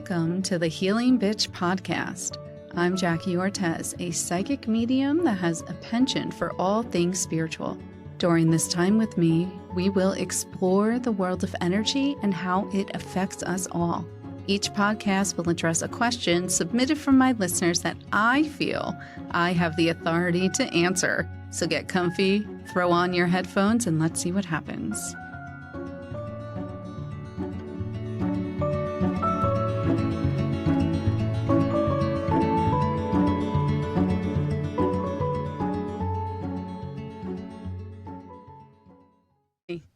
Welcome to the Healing Bitch podcast. I'm Jackie Ortez, a psychic medium that has a penchant for all things spiritual. During this time with me, we will explore the world of energy and how it affects us all. Each podcast will address a question submitted from my listeners that I feel I have the authority to answer. So get comfy, throw on your headphones, and let's see what happens.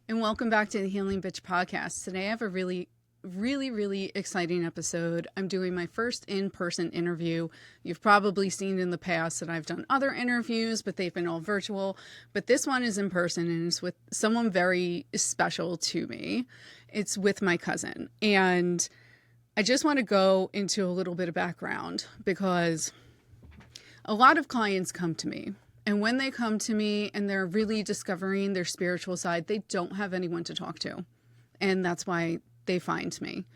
And welcome back to the Healing Bitch podcast. Today I have a really exciting episode. I'm doing my first in-person interview. You've probably seen in the past that I've done other interviews, but they've been all virtual. But this one is in person and it's with someone very special to me. It's with my cousin. And I just want to go into a little bit of background because a lot of clients come to me. And when they come to me and they're really discovering their spiritual side, they don't have anyone to talk to. And that's why they find me.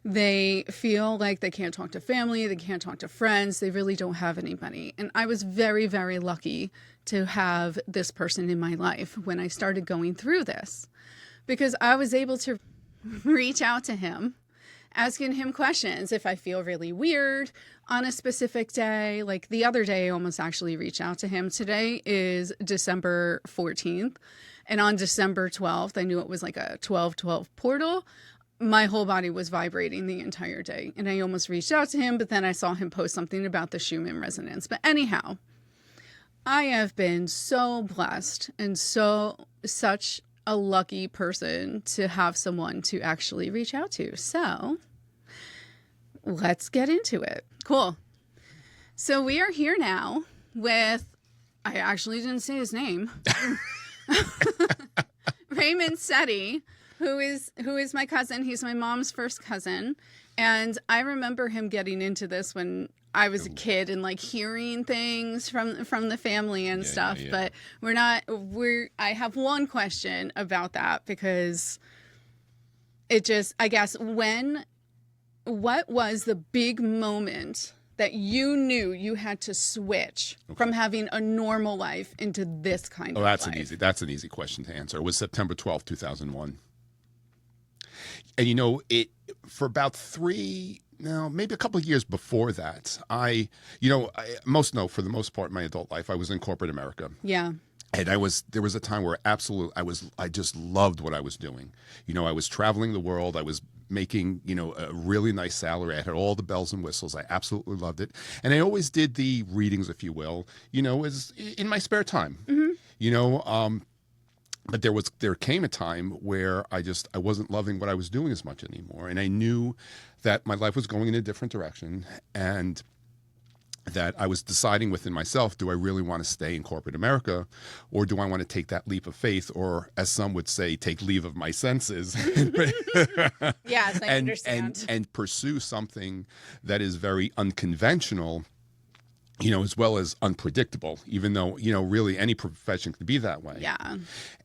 They feel like they can't talk to family, they can't talk to friends, they really don't have anybody. And I was very, very lucky to have this person in my life when I started going through this, because I was able to reach out to him, asking him questions if I feel really weird on a specific day. Like the other day, I almost actually reached out to him. Today is December 14th. And on December 12th, I knew it was like a 12-12 portal. My whole body was vibrating the entire day. And I almost reached out to him, but then I saw him post something about the Schumann resonance. But anyhow, I have been so blessed and such a lucky person to have someone to actually reach out to. So let's get into it. Cool. So we are here now with, I actually didn't say his name, Ray Sette, who is my cousin. He's my mom's first cousin. And I remember him getting into this when I was a kid and like hearing things from the family and stuff. Yeah. But I have one question about that because it just, I guess, what was the big moment that you knew you had to switch from having a normal life into this kind of life? That's an easy question to answer. It was September 12th, 2001. And for about maybe a couple of years before that, for the most part, in my adult life, I was in corporate America. Yeah. And there was a time where I just loved what I was doing. I was traveling the world. I was making, a really nice salary. I had all the bells and whistles. I absolutely loved it. And I always did the readings, if you will, as in my spare time, but there came a time where I wasn't loving what I was doing as much anymore. And I knew that my life was going in a different direction and that I was deciding within myself, do I really want to stay in corporate America, or do I want to take that leap of faith, or as some would say, take leave of my senses? Yes, I understand. And pursue something that is very unconventional, as well as unpredictable, even though, really any profession can be that way. Yeah.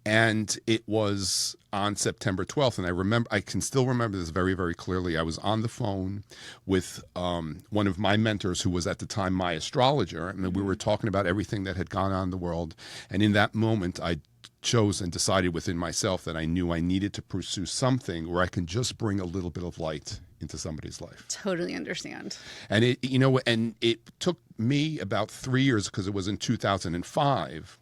And it was on September 12th. And I can still remember this very, very clearly. I was on the phone with one of my mentors who was at the time my astrologer. And we were talking about everything that had gone on in the world. And in that moment, I chose and decided within myself that I knew I needed to pursue something where I can just bring a little bit of light into somebody's life. Totally understand. And it took me about 3 years, because it was in 2005,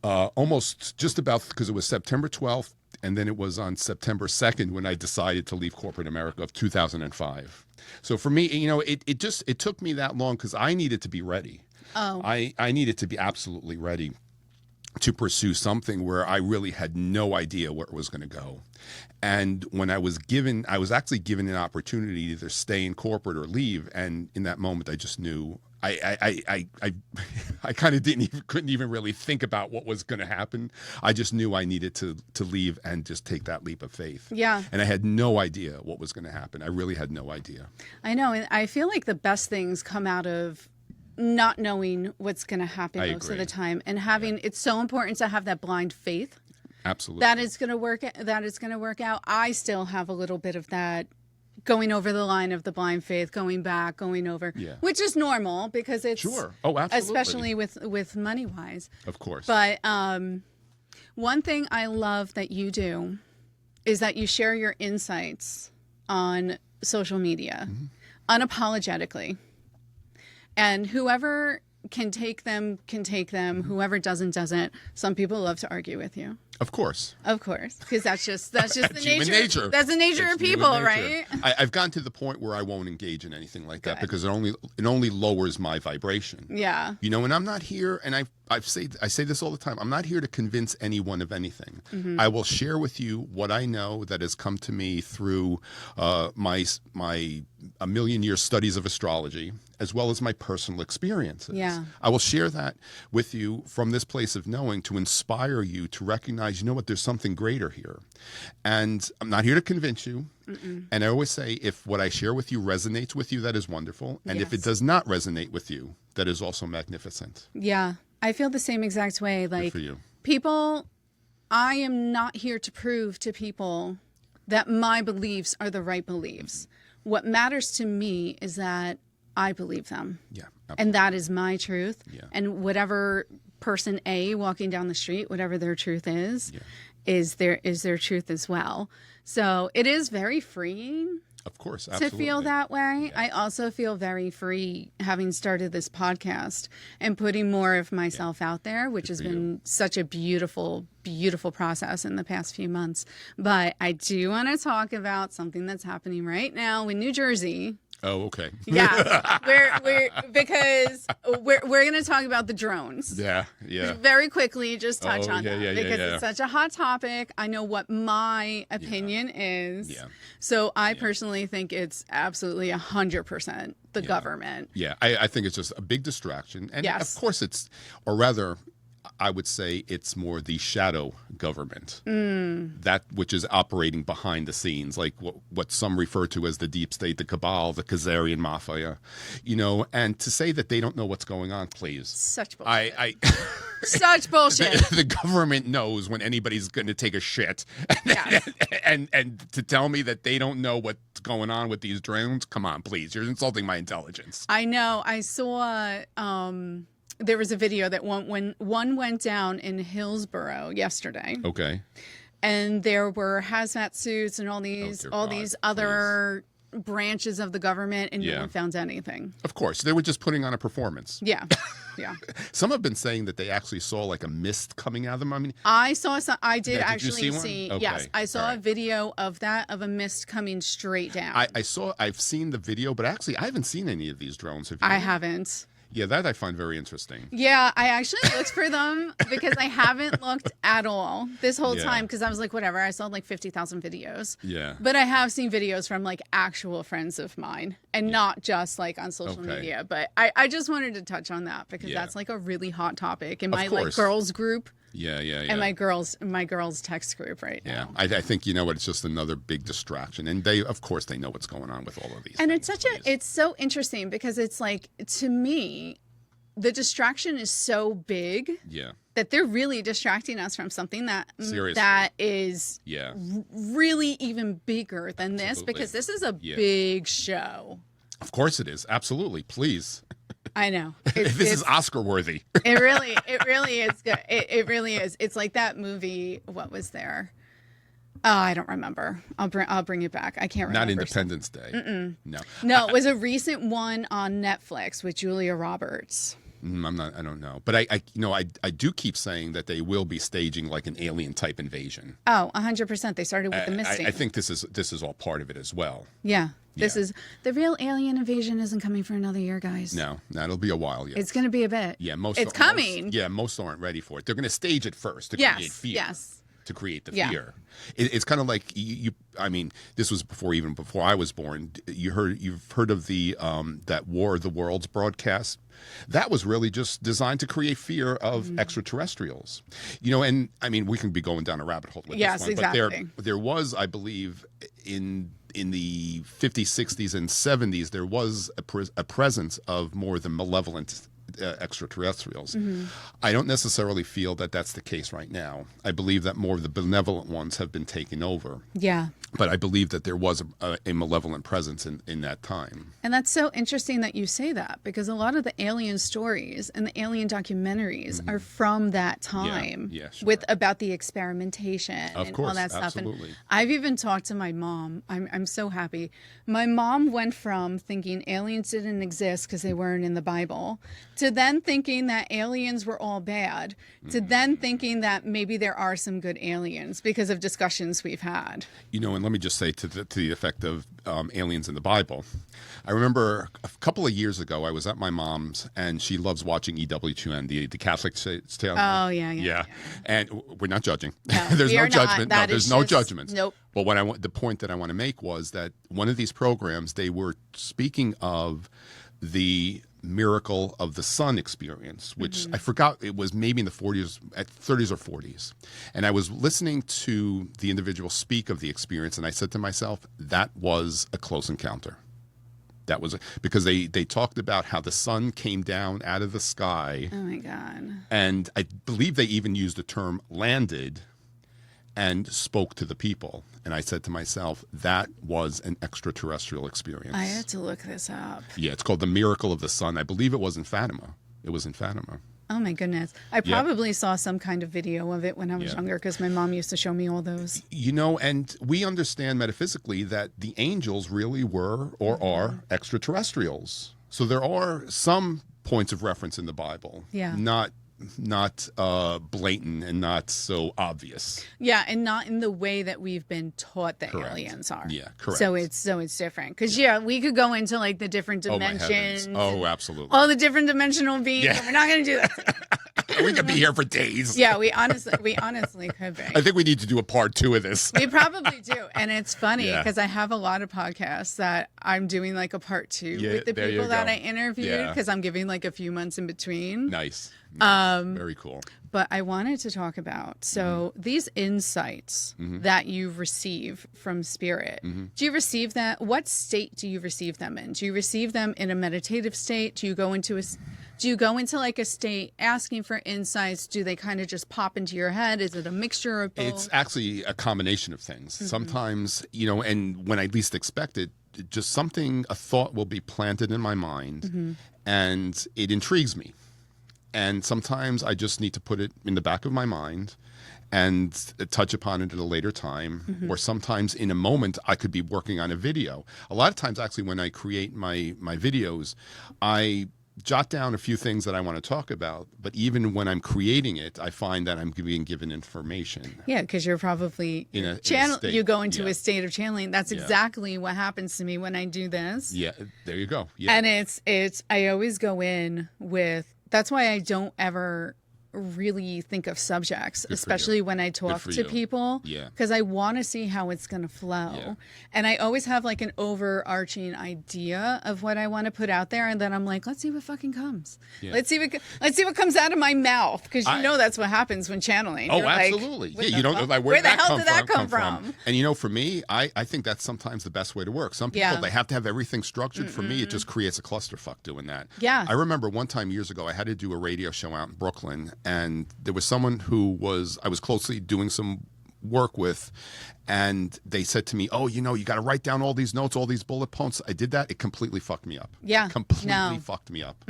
almost just about, because it was September 12th, and then it was on September 2nd when I decided to leave corporate America of 2005. So for me, it took me that long because I needed to be ready. Oh. I needed to be absolutely ready to pursue something where I really had no idea where it was going to go. And when I was actually given an opportunity to either stay in corporate or leave. And in that moment, I just knew I kind of couldn't even really think about what was going to happen. I just knew I needed to leave and just take that leap of faith. Yeah. And I had no idea what was going to happen. I really had no idea. I know. And I feel like the best things come out of not knowing what's going to happen most of the time, and it's so important to have that blind faith. Absolutely. That is going to work out. I still have a little bit of that going over the line of the blind faith, going back, going over, which is normal because it's sure. Oh, absolutely. Especially with money wise. Of course. But one thing I love that you do is that you share your insights on social media unapologetically. And whoever can take them, Whoever doesn't. Some people love to argue with you. Of course, because that's just the nature. That's the nature of people, right? I've gotten to the point where I won't engage in anything like that because it only lowers my vibration. Yeah, and I'm not here, and I say this all the time. I'm not here to convince anyone of anything. I will share with you what I know that has come to me through my 1,000,000-year studies of astrology, as well as my personal experiences. Yeah. I will share that with you from this place of knowing to inspire you to recognize, you know what, there's something greater here. And I'm not here to convince you. And I always say, if what I share with you resonates with you, that is wonderful. And if it does not resonate with you, that is also magnificent. Yeah. I feel the same exact way. Like, good for you. People, I am not here to prove to people that my beliefs are the right beliefs. What matters to me is that I believe them. Yeah. Absolutely. And that is my truth. Yeah. And whatever person A walking down the street, whatever their truth is their truth as well. So it is very freeing. Of course, absolutely. To feel that way. Yeah. I also feel very free having started this podcast and putting more of myself out there, which has been such a beautiful, beautiful process in the past few months. But I do want to talk about something that's happening right now in New Jersey. Oh, okay. Yeah, because we're going to talk about the drones. Yeah. Very quickly, just touch on that because it's such a hot topic. I know what my opinion is. Yeah. So I personally think it's absolutely 100% the government. Yeah, I think it's just a big distraction, and of course I would say it's more the shadow government, that which is operating behind the scenes, like what some refer to as the deep state, the cabal, the Khazarian mafia, and to say that they don't know what's going on, please. Such bullshit. Such bullshit. The government knows when anybody's going to take a shit. And to tell me that they don't know what's going on with these drones, come on, please. You're insulting my intelligence. I know. I saw... there was a video that one went down in Hillsborough yesterday. Okay. And there were hazmat suits and all these other branches of the government, and no one found anything. Of course, they were just putting on a performance. Yeah. Some have been saying that they actually saw like a mist coming out of them. I mean, I saw some. I did actually see. Okay. Yes, I saw a video of that, of a mist coming straight down. I've seen the video, but actually I haven't seen any of these drones. Have you? I haven't. Yeah, that I find very interesting. Yeah, I actually looked for them because I haven't looked at all this whole time because I was like, whatever. I saw like 50,000 videos. Yeah. But I have seen videos from like actual friends of mine and not just like on social media. But I just wanted to touch on that because that's like a really hot topic in my like girls group. Yeah. And my girls text group right now. I think it's just another big distraction, and of course they know what's going on with all of these. And things, it's so interesting because it's like, to me, the distraction is so big. Yeah. That they're really distracting us from something that is really even bigger than this, because this is a big show. Of course it is. Absolutely. Please. I know. This is Oscar worthy. It really is good. It really is. It's like that movie. What was there? Oh, I don't remember. I'll bring it back. I can't remember. Not Independence Day. No, it was a recent one on Netflix with Julia Roberts. I don't know. But I do keep saying that they will be staging like an alien type invasion. Oh, 100%. They started with the misting. I think this is all part of it as well. Yeah. This is the real alien invasion isn't coming for another year, guys. No, it'll be a while yet. It's going to be a bit. Yeah, it's coming. Most aren't ready for it. They're going to stage it first to create fear. Yes. To create the fear. It's kind of like this was before I was born. You've heard of the that War of the Worlds broadcast. That was really just designed to create fear of extraterrestrials. And we can be going down a rabbit hole with this one. Exactly. But there was, I believe, in the 50s, 60s, and 70s, there was a presence of more than malevolent extraterrestrials. I don't necessarily feel that that's the case right now. I believe that more of the benevolent ones have been taken over. Yeah. But I believe that there was a malevolent presence in that time. And that's so interesting that you say that, because a lot of the alien stories and the alien documentaries are from that time, Yeah, sure. with about the experimentation Of and course, all that stuff. absolutely. And I've even talked to my mom. I'm so happy. My mom went from thinking aliens didn't exist because they weren't in the Bible, to then thinking that aliens were all bad, to then thinking that maybe there are some good aliens because of discussions we've had. You know, and let me just say to the effect of aliens in the Bible. I remember a couple of years ago, I was at my mom's, and she loves watching EWTN, the Catholic channel. Oh, yeah. And we're not judging. No, There's we no are not. judgment. No, That there's is no just- judgments. Nope. But the point that I want to make was that one of these programs, they were speaking of the miracle of the sun experience, which I forgot, it was maybe in the 30s or 40s. And I was listening to the individual speak of the experience, and I said to myself, that was a close encounter. That was because they talked about how the sun came down out of the sky. Oh my God. And I believe they even used the term landed and spoke to the people. And I said to myself, that was an extraterrestrial experience. I had to look this up. Yeah, it's called The Miracle of the Sun. I believe it was in Fatima. It was in Fatima. Oh my goodness. I probably saw some kind of video of it when I was younger, because my mom used to show me all those. You know, and we understand metaphysically that the angels really were or are extraterrestrials. So there are some points of reference in the Bible. Yeah. Not blatant and not so obvious. Yeah, and not in the way that we've been taught that Correct. aliens are. Yeah, correct. So it's different. Because we could go into like the different Oh, my dimensions. heavens. Oh, absolutely. All the different dimensional beings. Yeah. And we're not going to do that. We could be here for days. Yeah, we honestly could be. I think we need to do a part 2 of this. We probably do. And it's funny Yeah. because I have a lot of podcasts that I'm doing like a part 2 Yeah, with the there you people that go. I interviewed, Yeah. because I'm giving like a few months in between. Nice. Very cool. But I wanted to talk about, these insights that you receive from spirit, do you receive that? What state do you receive them in? Do you receive them in a meditative state? Do you go into like a state asking for insights? Do they kind of just pop into your head? Is it a mixture of both? It's actually a combination of things. Sometimes, you know, and when I least expect it, just a thought will be planted in my mind, and it intrigues me. And sometimes I just need to put it in the back of my mind and touch upon it at a later time. Or sometimes in a moment, I could be working on a video. A lot of times, actually, when I create my videos, I jot down a few things that I want to talk about. But even when I'm creating it, I find that I'm being given information. Yeah, because you're probably In a you go into yeah. a state of channeling. That's Yeah. exactly what happens to me when I do this. Yeah, there you go. Yeah. And it's I always go in with, that's why I don't ever really think of subjects, especially when I talk for to you. people, Yeah. because I want to see how it's going to flow. Yeah. And I always have like an overarching idea of what I want to put out there, and then I'm like, let's see what fucking comes. Yeah. Let's see what comes out of my mouth, because you know that's what happens when channeling. Oh, You're like, absolutely. what yeah, the you don't know fuck? like Where the hell come did that from, come from? And you know, for me, I think that's sometimes the best way to work. Some people, Yeah. they have to have everything structured. For me, it just creates a clusterfuck doing that. Yeah. I remember one time years ago, I had to do a radio show out in Brooklyn, and there was someone who I was closely doing some work with, and they said to me, oh, you know, you got to write down all these notes, all these bullet points. I did that. It completely fucked me up. Yeah. Completely fucked me up.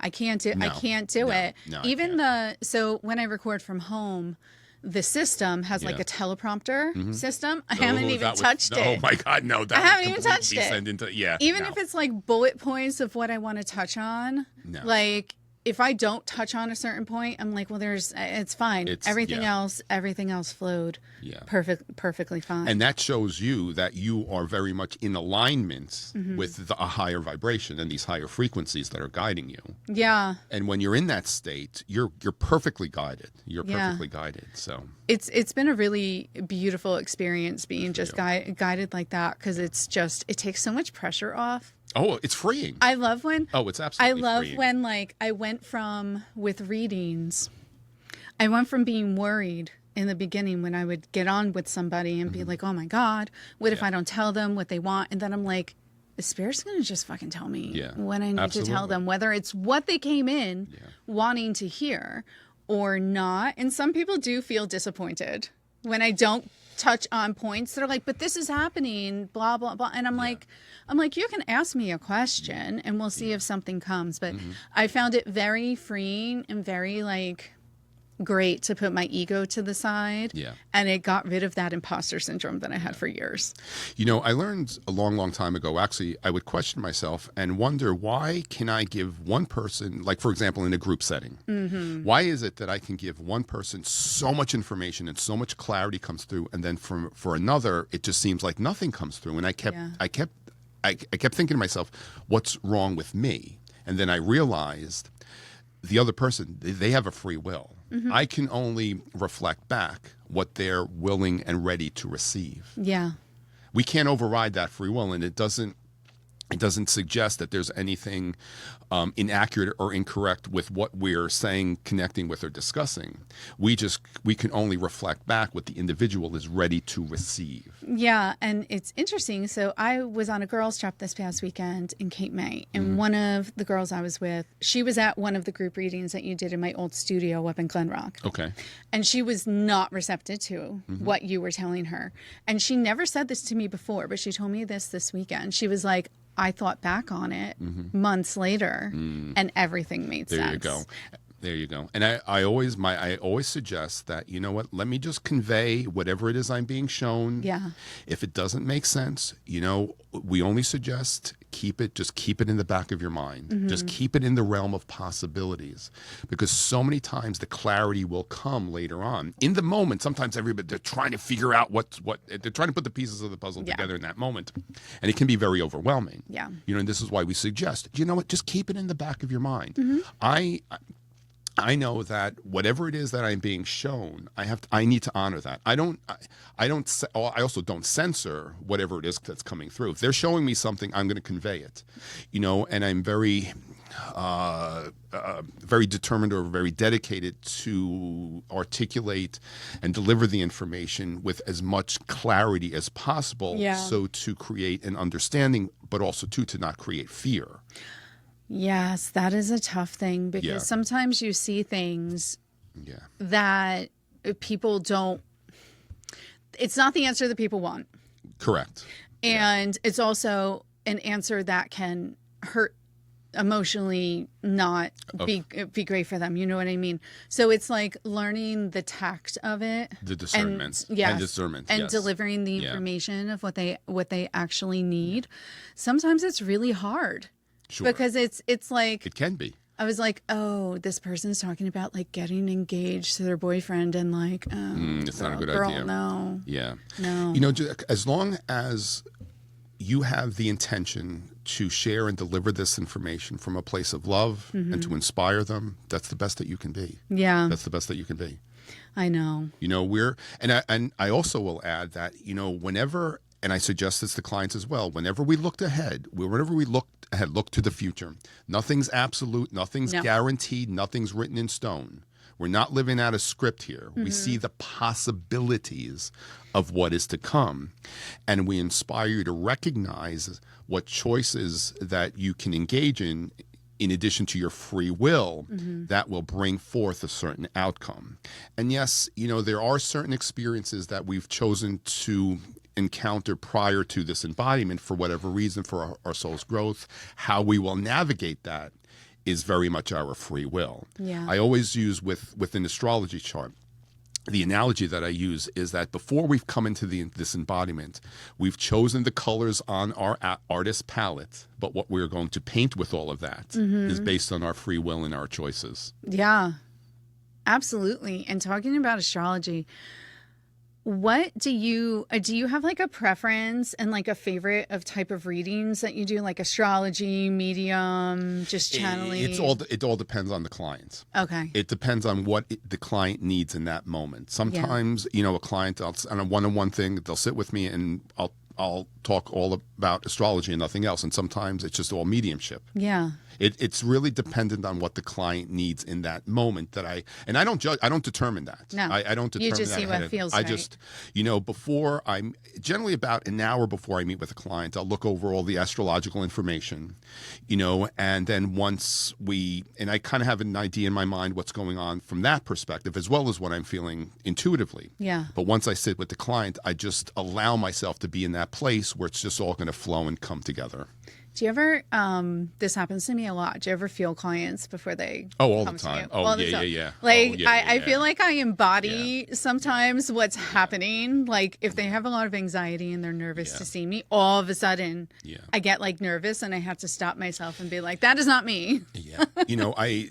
I can't do it. No, I Even so when I record from home, the system has like Yeah. a teleprompter system. I haven't Oh, even that would- touched it. Oh my God, no! That I haven't would even completely touched it. send into- yeah, Even no. if it's like bullet points of what I want to touch on, No. like if I don't touch on a certain point, I'm like, well, it's fine. Everything else flowed Yeah. perfectly fine. And that shows you that you are very much in alignment with a higher vibration and these higher frequencies that are guiding you. yeah. And when you're in that state, you're perfectly guided. You're Yeah. perfectly guided. So It's been a really beautiful experience being just guided like that, because it takes so much pressure off. it's freeing. I love when It's absolutely freeing. when like I went from with readings, I went from being worried in the beginning when I would get on with somebody and be like, oh my God, what if I don't tell them what they want? And then I'm like, Spirit's going to just fucking tell me Yeah, when I need to tell them, whether it's what they came in wanting to hear or not. And some people do feel disappointed when I don't touch on points. They're like, but this is happening, blah, blah, blah. And I'm like, you can ask me a question and we'll see if something comes. But I found it very freeing and very like great to put my ego to the side. Yeah. And it got rid of that imposter syndrome that I had for years. You know, I learned a long, long time ago, actually, I would question myself and wonder, why can I give one person, like, for example, in a group setting, why is it that I can give one person so much information and so much clarity comes through, and then for another, it just seems like nothing comes through? And I kept thinking to myself, what's wrong with me? And then I realized the other person, they have a free will. I can only reflect back what they're willing and ready to receive. Yeah. We can't override that free will, and it doesn't suggest that there's anything inaccurate or incorrect with what we're saying, connecting with, or discussing. We can only reflect back what the individual is ready to receive. Yeah, and it's interesting. So I was on a girls' trip this past weekend in Cape May, and one of the girls I was with, she was at one of the group readings that you did in my old studio up in Glen Rock. Okay. And she was not receptive to what you were telling her. And she never said this to me before, but she told me this weekend. She was like, I thought back on it months later, and everything made sense. There you go. There you go. And I always suggest that, you know what, let me just convey whatever it is I'm being shown. Yeah. If it doesn't make sense, you know, we only suggest just keep it in the back of your mind. Just keep it in the realm of possibilities, because so many times the clarity will come later on. In the moment, sometimes they're trying to figure out what they're trying to put the pieces of the puzzle together in that moment. And it can be very overwhelming. Yeah. You know, and this is why we suggest, you know what, just keep it in the back of your mind. I know that whatever it is that I'm being shown, I need to honor that. I also don't censor whatever it is that's coming through. If they're showing me something, I'm going to convey it, you know, and I'm very determined or very dedicated to articulate and deliver the information with as much clarity as possible. Yeah. So to create an understanding, but also to not create fear. Yes, that is a tough thing, because sometimes you see things that people don't, it's not the answer that people want. Correct. And it's also an answer that can hurt emotionally, not be great for them. You know what I mean? So it's like learning the tact of it. The discernment. And delivering the information of what they actually need. Sometimes it's really hard. Sure. Because it's like, it can be. I was like, oh, this person's talking about like getting engaged to their boyfriend, and like, oh, it's not a good girl, idea. No. Yeah. No. You know, as long as you have the intention to share and deliver this information from a place of love and to inspire them, that's the best that you can be. Yeah. That's the best that you can be. I know. You know, and I also will add that, you know, whenever, and I suggest this to clients as well, whenever we look ahead, look to the future. Nothing's absolute, nothing's guaranteed, nothing's written in stone. We're not living out a script here. We see the possibilities of what is to come, and we inspire you to recognize what choices that you can engage in addition to your free will, that will bring forth a certain outcome. And yes, you know, there are certain experiences that we've chosen to encounter prior to this embodiment for whatever reason, for our soul's growth. How we will navigate that is very much our free will. Yeah. I always use with an astrology chart, the analogy that I use is that before we've come into this embodiment, we've chosen the colors on our artist palette, but what we're going to paint with all of that is based on our free will and our choices. Yeah, absolutely. And talking about astrology, what do you have like a preference and like a favorite of type of readings that you do, like astrology, medium, just channeling? It all depends on the client. Okay. It depends on what the client needs in that moment. Sometimes, you know, a client, on a one-on-one thing, they'll sit with me and I'll I'll talk all about astrology and nothing else. And sometimes it's just all mediumship. Yeah. It's really dependent on what the client needs in that moment I don't judge, I don't determine that. No. I don't determine that. You just see what feels I right. just, before I'm generally about an hour before I meet with a client, I'll look over all the astrological information, and then once and I kind of have an idea in my mind what's going on from that perspective, as well as what I'm feeling intuitively. Yeah. But once I sit with the client, I just allow myself to be in that place where it's just all going to flow and come together. Do you ever, this happens to me a lot. Do you ever feel clients before they all come the time. to you? Oh, All the yeah, time. yeah. Like, Oh, yeah, I yeah. feel like I embody sometimes what's happening. Like, if they have a lot of anxiety and they're nervous to see me, all of a sudden I get like nervous and I have to stop myself and be like, that is not me. Yeah. I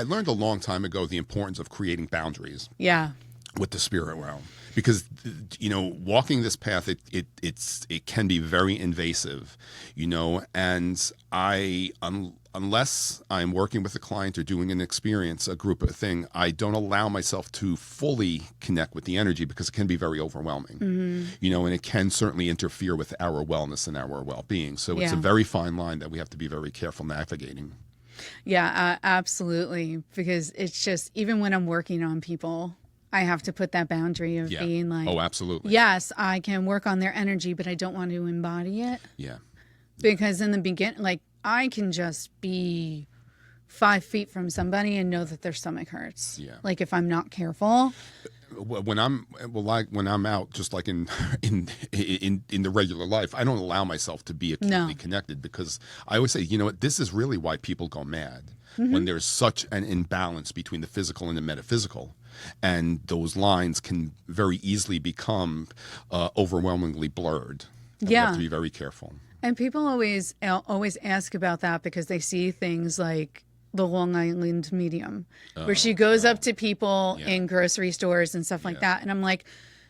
learned a long time ago the importance of creating boundaries. Yeah. With the spirit realm, because walking this path, it can be very invasive, and unless I'm working with a client or doing an experience, a group thing, I don't allow myself to fully connect with the energy because it can be very overwhelming, and it can certainly interfere with our wellness and our well-being. So it's a very fine line that we have to be very careful navigating. Yeah, absolutely. Because it's just, even when I'm working on people, I have to put that boundary of being like, oh, absolutely. Yes, I can work on their energy, but I don't want to embody it. Yeah. Because in the beginning, like, I can just be 5 feet from somebody and know that their stomach hurts. Yeah. Like, if I'm not careful. When I'm out, just like in the regular life, I don't allow myself to be acutely connected, because I always say, this is really why people go mad, when there's such an imbalance between the physical and the metaphysical. And those lines can very easily become overwhelmingly blurred. And we have to be very careful. And people always ask about that because they see things like the Long Island medium, where she goes up to people in grocery stores and stuff like that. And I'm like,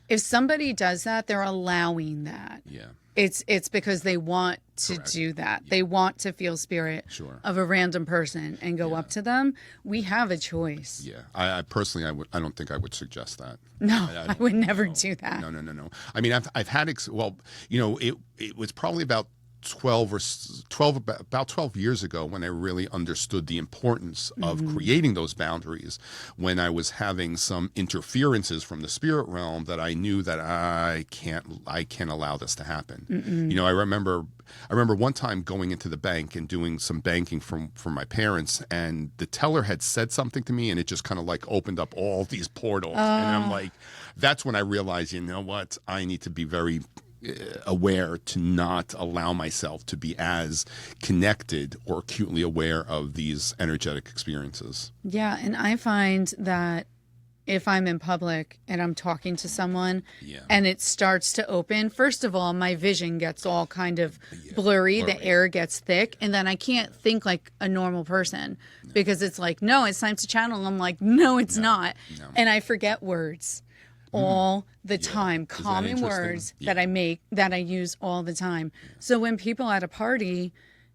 if somebody does that, they're allowing that. Yeah. It's because they want to do that. Yeah. They want to feel spirit of a random person and go up to them. We have a choice. Yeah. I personally, I don't think I would suggest that. No, I would never do that. No. I mean, I've had, it was probably about 12 years ago when I really understood the importance of creating those boundaries, when I was having some interferences from the spirit realm that I knew that I can't allow this to happen. I remember one time going into the bank and doing some banking for my parents, and the teller had said something to me, and it just kind of like opened up all these portals. And I'm like, that's when I realized, what, I need to be very aware to not allow myself to be as connected or acutely aware of these energetic experiences. Yeah, and I find that if I'm in public and I'm talking to someone and it starts to open, first of all, my vision gets all kind of blurry, the air gets thick, and then I can't think like a normal person because it's like, no, it's time to channel. I'm like, no, it's not. No. And I forget words all the time, common words that I use all the time. So when people at a party,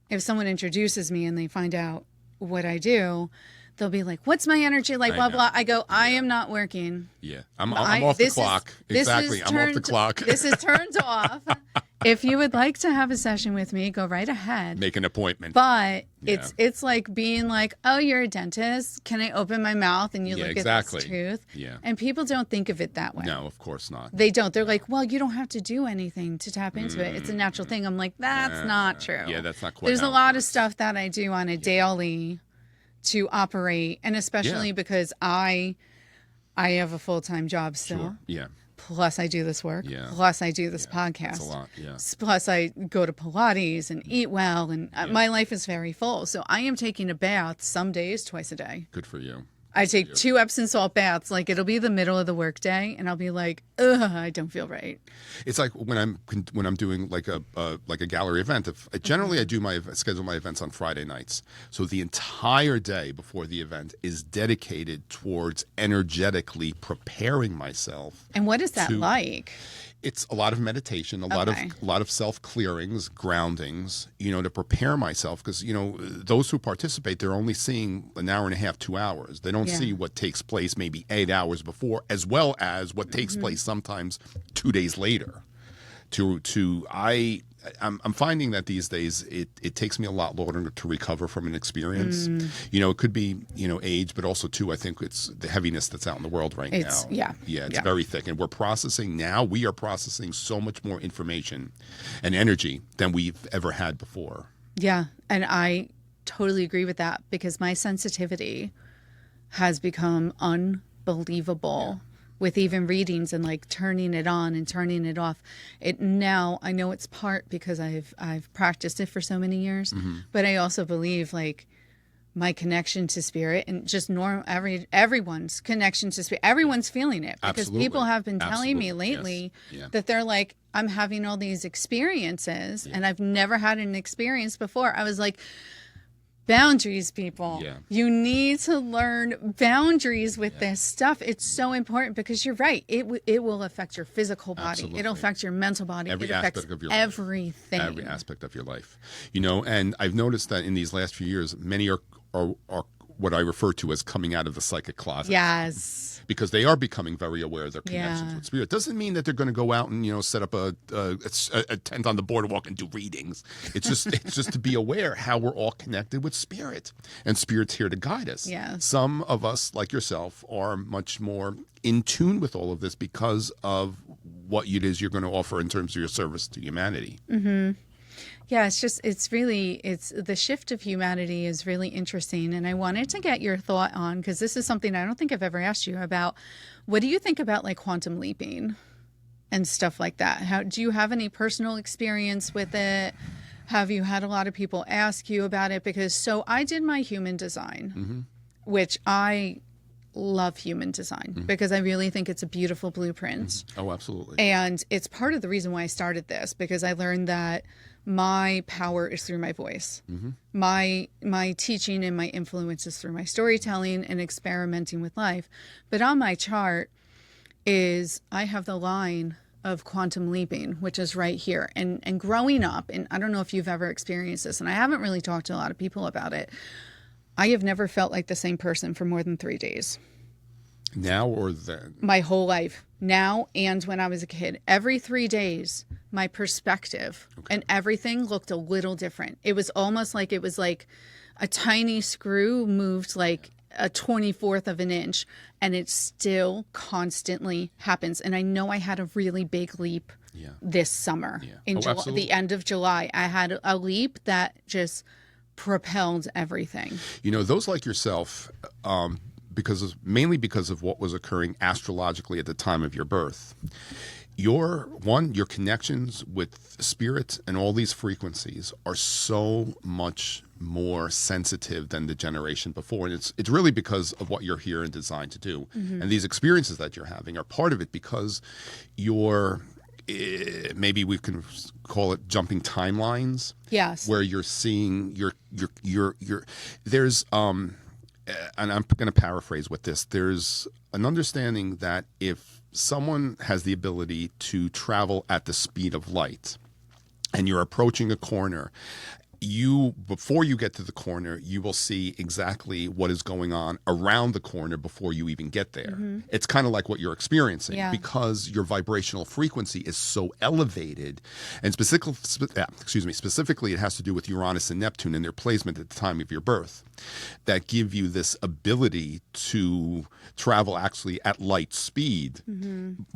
if someone introduces me and they find out what I do, they'll be like, what's my energy like, blah, blah. I go, I am not working. Yeah. I'm off the clock. Exactly. I'm off the clock. This is turned off. If you would like to have a session with me, go right ahead. Make an appointment. But it's like being like, oh, you're a dentist. Can I open my mouth and you look at this tooth? Yeah. And people don't think of it that way. No, of course not. They don't. They're like, well, you don't have to do anything to tap into it. It's a natural thing. I'm like, that's not true. Yeah, that's not quite. There's a lot of stuff that I do on a daily to operate, and especially because I have a full-time job still. Sure. Yeah. Plus I do this work. Yeah. Plus I do this podcast. That's a lot. Yeah. Plus I go to Pilates and eat well, and my life is very full. So I am taking a bath some days twice a day. Good for you. I take 2 Epsom salt baths. Like, it'll be the middle of the workday, and I'll be like, ugh, I don't feel right. It's like when I'm doing like a gallery event. Generally I do schedule my events on Friday nights. So the entire day before the event is dedicated towards energetically preparing myself. And what is that like? It's a lot of meditation, a lot of self-clearings, groundings, to prepare myself, because, those who participate, they're only seeing an hour and a half, 2 hours. They don't see what takes place maybe 8 hours before, as well as what takes place sometimes 2 days later. I'm finding that these days it takes me a lot longer to recover from an experience. It could be, age, but also too, I think it's the heaviness that's out in the world right now. Yeah. It's very thick. And we are processing so much more information and energy than we've ever had before. Yeah. And I totally agree with that because my sensitivity has become unbelievable. With even readings and like turning it on and turning it off. Now I know it's part because I've practiced it for so many years, but I also believe like my connection to spirit and just everyone's connection to spirit. Everyone's feeling it because people have been telling me lately that they're like, I'm having all these experiences and I've never had an experience before. I was like, boundaries, people. You need to learn boundaries with this stuff. It's so important because you're right. It will affect your physical body. It'll affect your mental body. Every aspect of your life. Everything. Every aspect of your life. And I've noticed that in these last few years, many are what I refer to as coming out of the psychic closet. Yes. Because they are becoming very aware of their connections with spirit. Doesn't mean that they're going to go out and set up a tent on the boardwalk and do readings. It's just to be aware how we're all connected with spirit, and spirit's here to guide us. Some of us, like yourself, are much more in tune with all of this because of what it is you're going to offer in terms of your service to humanity. Yeah, it's the shift of humanity is really interesting. And I wanted to get your thought on, because this is something I don't think I've ever asked you about. What do you think about like quantum leaping and stuff like that? Do you have any personal experience with it? Have you had a lot of people ask you about it? Because I did my human design, which I love human design because I really think it's a beautiful blueprint. Oh, absolutely. And it's part of the reason why I started this, because I learned that my power is through my voice. My teaching and my influence is through my storytelling and experimenting with life. But on my chart I have the line of quantum leaping, which is right here. And growing up, and I don't know if you've ever experienced this, and I haven't really talked to a lot of people about it, I have never felt like the same person for more than 3 days. Now or then? My whole life. Now and when I was a kid. Every 3 days, my perspective and everything looked a little different. It was almost like it was like a tiny screw moved like a 24th of an inch, and it still constantly happens. And I know I had a really big leap this summer. In the end of July. I had a leap that just propelled everything. Those like yourself, mainly because of what was occurring astrologically at the time of your birth, your connections with spirit and all these frequencies are so much more sensitive than the generation before. And it's really because of what you're here and designed to do. And these experiences that you're having are part of it because maybe we can call it jumping timelines. Yes. Where you're seeing there's and I'm going to paraphrase with this. There's an understanding that if someone has the ability to travel at the speed of light and you're approaching a corner, before you get to the corner, you will see exactly what is going on around the corner before you even get there. It's kind of like what you're experiencing because your vibrational frequency is so elevated, and specifically it has to do with Uranus and Neptune and their placement at the time of your birth, that give you this ability to travel actually at light speed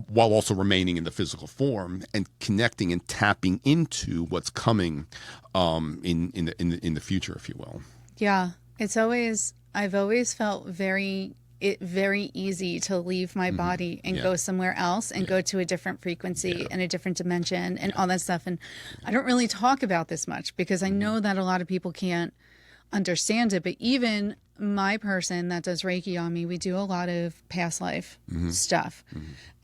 while also remaining in the physical form and connecting and tapping into what's coming in the future, if you will. Yeah, I've always felt very easy to leave my body and go somewhere else and go to a different frequency and a different dimension and all that stuff. And I don't really talk about this much because I know that a lot of people can't understand it, but even my person that does Reiki on me, we do a lot of past life stuff.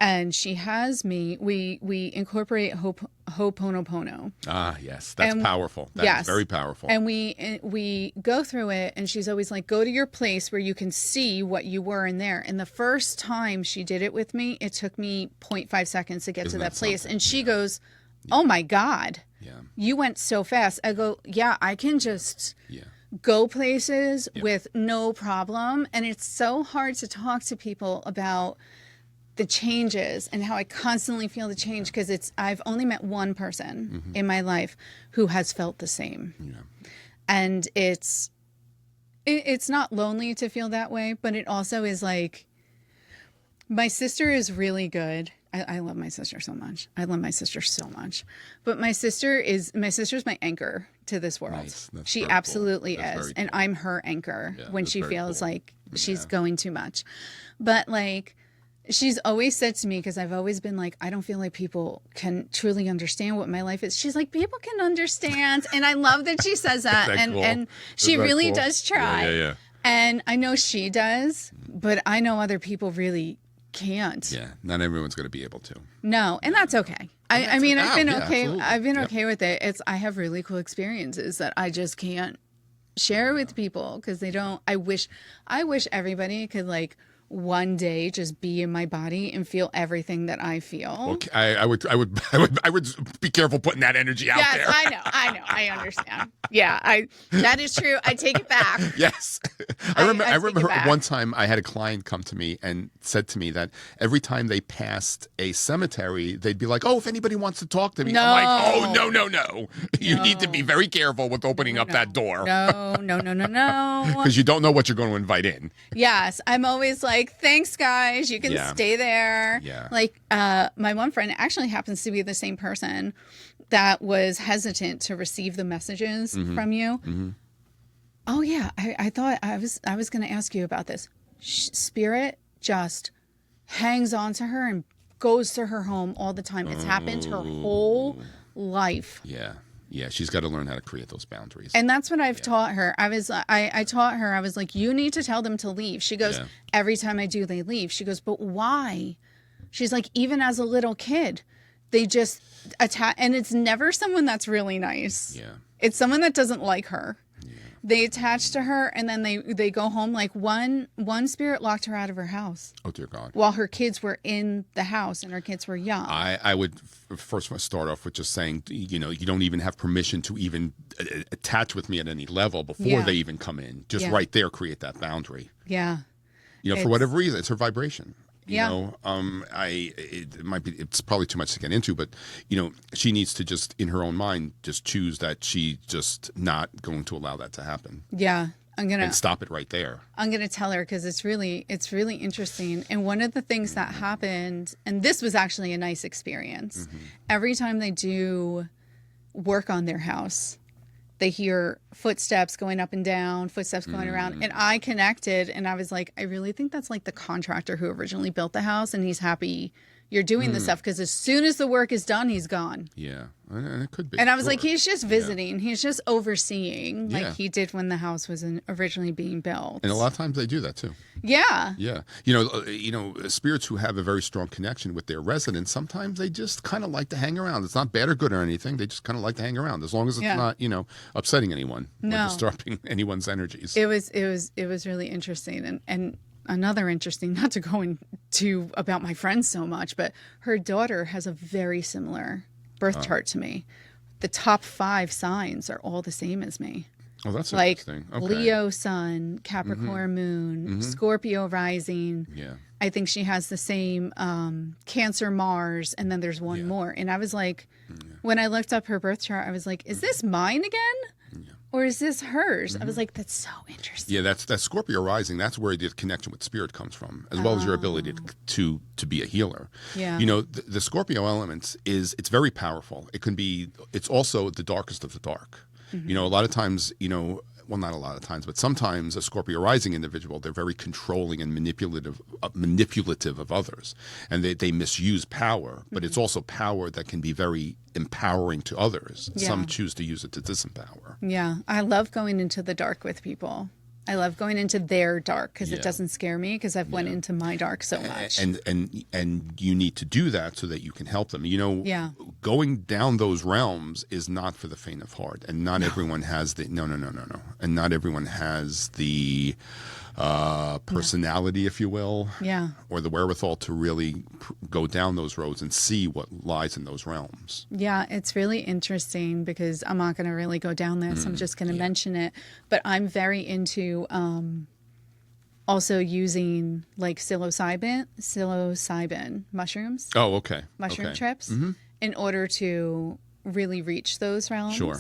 And she has me, we incorporate Ho'oponopono. Ah, yes. That's powerful. That's very powerful. And we go through it, and she's always like, go to your place where you can see what you were in there. And the first time she did it with me, it took me 0.5 seconds to get to that place. And she goes, oh my God, you went so fast. I go, yeah, I can just go places with no problem. And it's so hard to talk to people about the changes and how I constantly feel the change, because I've only met one person in my life who has felt the same. Yeah. And it's not lonely to feel that way, but it also is like, my sister is really good. I love my sister so much. But my sister's my anchor to this world. Nice. That's She very absolutely cool. That's is. very And cool. I'm her anchor when that's she very feels cool. like she's Yeah. going too much. But like, she's always said to me, because I've always been like, I don't feel like people can truly understand what my life is. She's like, people can understand. And I love that she says that. Isn't that cool? And she Isn't that really cool? does try. Yeah. And I know she does, but I know other people really can't. Yeah. Not everyone's going to be able to. No, and that's okay. I mean, I've been okay. absolutely. I've been Yep. okay with it. I have really cool experiences that I just can't share with people because they don't. I wish everybody could like one day just be in my body and feel everything that I feel. Okay, I would be careful putting that energy out Yes, there. I know. I understand. Yeah, that is true. I take it back. Yes. I I take it remember back. one time I had a client come to me and said to me that every time they passed a cemetery, they'd be like, oh, if anybody wants to talk to me. No. I'm like, oh, no. You need to be very careful with opening up that door. No. Because you don't know what you're going to invite in. Yes, I'm always like, thanks, guys. You can Yeah. stay there. Yeah. Like, my one friend actually happens to be the same person that was hesitant to receive the messages from you. Mm-hmm. Oh yeah, I thought I was going to ask you about this. Spirit just hangs on to her and goes to her home all the time. It's happened her whole life. Yeah, she's got to learn how to create those boundaries. And that's what I've taught her. I taught her, I was like, you need to tell them to leave. She goes, Yeah. every time I do, they leave. She goes, but why? She's like, even as a little kid, they just attack. And it's never someone that's really nice. Yeah. It's someone that doesn't like her. They attach to her and then they go home. Like one spirit locked her out of her house Oh, dear God. while her kids were in the house and her kids were young. I would first start off with just saying, you don't even have permission to even attach with me at any level before Yeah. they even come in. Just Yeah. right there, create that boundary. Yeah. For whatever reason, it's her vibration. Yeah. It's probably too much to get into, but she needs to just in her own mind just choose that she just not going to allow that to happen Yeah. and stop it right there. I'm going to tell her because it's really interesting. And one of the things that happened, and this was actually a nice experience, every time they do work on their house, they hear footsteps going up and down, footsteps going around. And I connected and I was like, I really think that's like the contractor who originally built the house and he's happy you're doing this stuff because as soon as the work is done, he's gone. Yeah, and it could be. And I was like, sure. he's just visiting. He's just overseeing like Yeah. he did when the house was originally being built. And a lot of times they do that too. Yeah. Yeah. Spirits who have a very strong connection with their residents, sometimes they just kind of like to hang around. It's not bad or good or anything. They just kind of like to hang around as long as it's Yeah. not, upsetting anyone or No. disturbing anyone's energies. It was really interesting and another interesting, not to go into about my friend so much, but her daughter has a very similar birth chart to me. The top 5 signs are all the same as me. Oh, that's Like interesting. Okay. Leo sun, Capricorn moon, Scorpio rising. Yeah. I think she has the same Cancer Mars, and then there's one more. And I was like, when I looked up her birth chart, I was like, is this mine again? Or is this hers? I was like, that's so interesting. Yeah, that's Scorpio rising. That's where the connection with spirit comes from, as well as your ability to be a healer. Yeah. The Scorpio element it's very powerful. It's also the darkest of the dark. A lot of times, well, not a lot of times, but sometimes a Scorpio rising individual, they're very controlling and manipulative of others, and they misuse power. But it's also power that can be very empowering to others. Yeah. Some choose to use it to disempower. Yeah. I love going into the dark with people. I love going into their dark because it doesn't scare me because I've went into my dark so much. And you need to do that so that you can help them. Going down those realms is not for the faint of heart, and not everyone has the no, and not everyone has the personality, if you will, or the wherewithal to really go down those roads and see what lies in those realms. Yeah, it's really interesting because I'm not going to really go down this. I'm just going to mention it. But I'm very into also using like psilocybin mushrooms, Oh, okay. mushroom trips, in order to really reach those realms. Sure.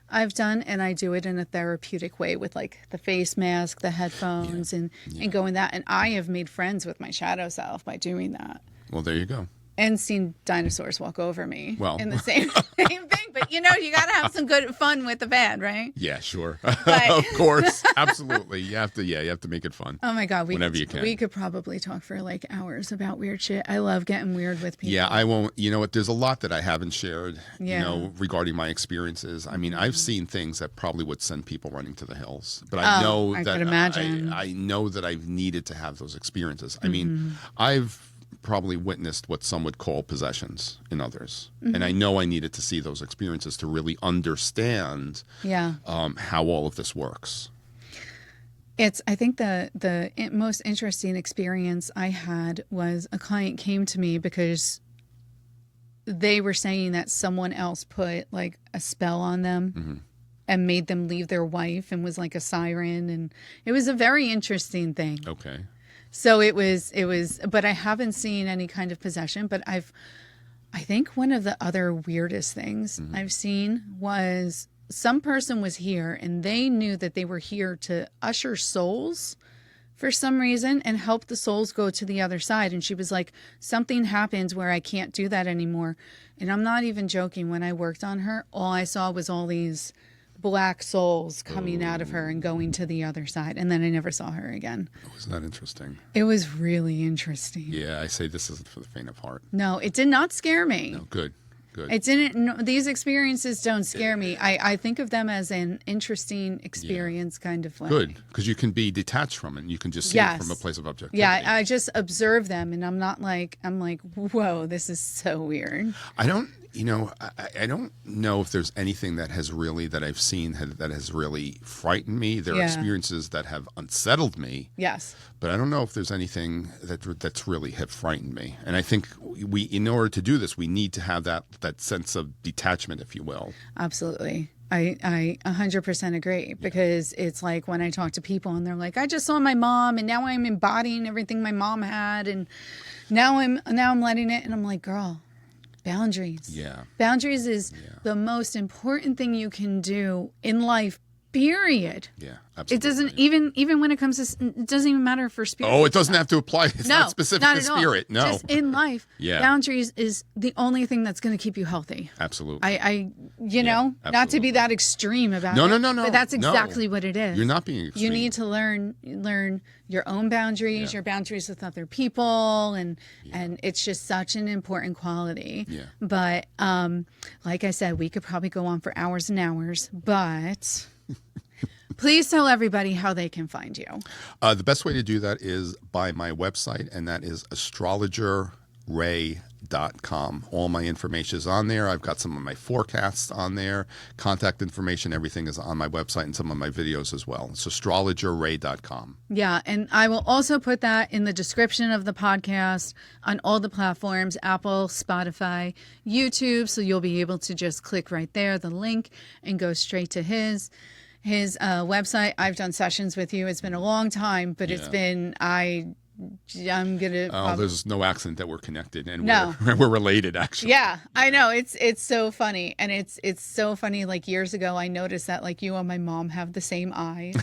I've done, and I do it in a therapeutic way with like the face mask, the headphones, and going that. And I have made friends with my shadow self by doing that. Well, there you go. And seen dinosaurs walk over me in the same thing. But you got to have some good fun with the band, right? Yeah, sure. Of course. Absolutely. You have to make it fun. Oh my God. Whenever you can. We could probably talk for like hours about weird shit. I love getting weird with people. Yeah, I won't. You know what? There's a lot that I haven't shared, regarding my experiences. I mean, I've seen things that probably would send people running to the hills. But I know I that could imagine. I know that I've needed to have those experiences. I mean, I've probably witnessed what some would call possessions in others. And I know I needed to see those experiences to really understand how all of this works. I think the most interesting experience I had was a client came to me because they were saying that someone else put like a spell on them and made them leave their wife and was like a siren. And it was a very interesting thing. Okay. So it was, but I haven't seen any kind of possession. But I think one of the other weirdest things I've seen was some person was here and they knew that they were here to usher souls for some reason and help the souls go to the other side. And she was like, something happens where I can't do that anymore. And I'm not even joking. When I worked on her, all I saw was all these black souls coming out of her and going to the other side. And then I never saw her again. Wasn't that interesting? It was really interesting. Yeah, I say this isn't for the faint of heart. No, it did not scare me. No, good. It didn't. No, these experiences don't scare me. I think of them as an interesting experience, kind of like. Good, because you can be detached from it. And you can just see it from a place of objectivity. Yeah, I just observe them, and I'm like, whoa, this is so weird. I don't know if there's anything that has really, that I've seen that has really frightened me. There are experiences that have unsettled me. Yes. But I don't know if there's anything that's really have frightened me. And I think in order to do this, we need to have that sense of detachment, if you will. Absolutely. I 100% agree, because it's like when I talk to people and they're like, I just saw my mom and now I'm embodying everything my mom had, and now I'm letting it, and I'm like, girl, boundaries. Yeah. Boundaries is the most important thing you can do in life, period. Yeah, absolutely. It doesn't even when it comes to, it doesn't even matter for spirit. Oh, it doesn't have to apply. It's not specific to spirit. No. Just in life, boundaries is the only thing that's going to keep you healthy. Absolutely. Not to be that extreme about it. No. But that's exactly what it is. You're not being extreme. You need to learn your own boundaries, your boundaries with other people, and it's just such an important quality. Yeah. But like I said, we could probably go on for hours and hours, but please tell everybody how they can find you. The best way to do that is by my website, and that is astrologerray.com. All my information is on there. I've got some of my forecasts on there. Contact information, everything is on my website, and some of my videos as well. It's astrologerray.com. Yeah, and I will also put that in the description of the podcast on all the platforms, Apple, Spotify, YouTube, so you'll be able to just click right there, the link, and go straight to his website. I've done sessions with you. It's been a long time, but it's been, I'm gonna. There's no accident that we're connected, and we're related, actually. Yeah, I know. It's so funny, and it's so funny. Like years ago, I noticed that like you and my mom have the same eyes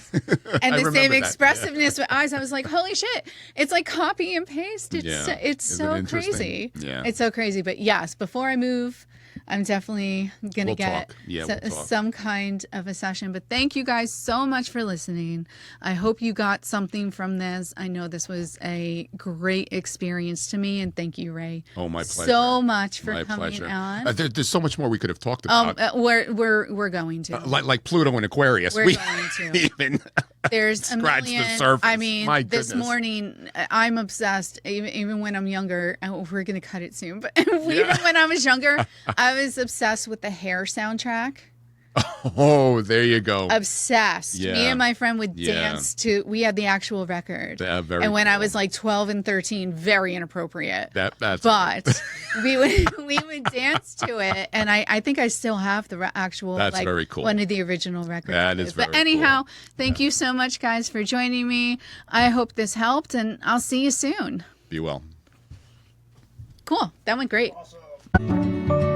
and the same expressiveness with eyes. I was like, holy shit! It's like copy and paste. It's so crazy. Yeah, it's so crazy. But yes, before I move, I'm definitely going to get some kind of a session. But thank you guys so much for listening. I hope you got something from this. I know this was a great experience to me. And thank you, Ray. Oh, my pleasure. So much for coming on. There's so much more we could have talked about. We're going to. Like Pluto and Aquarius. We're going to. Even there's a million. The surface. I mean, this morning, I'm obsessed. Even when I'm younger, we're going to cut it soon. But even when I was younger, I was obsessed with the Hair soundtrack. Oh, there you go. Obsessed. Yeah. Me and my friend would Yeah. dance to, we had the actual record. Very and when I cool. was like 12 and 13, very inappropriate. That's But we would dance to it, and I think I still have the actual. That's like, very cool. One of the original records. That is But very anyhow, thank you so much, guys, for joining me. I hope this helped, and I'll see you soon. Be well. Cool. That went great. Awesome.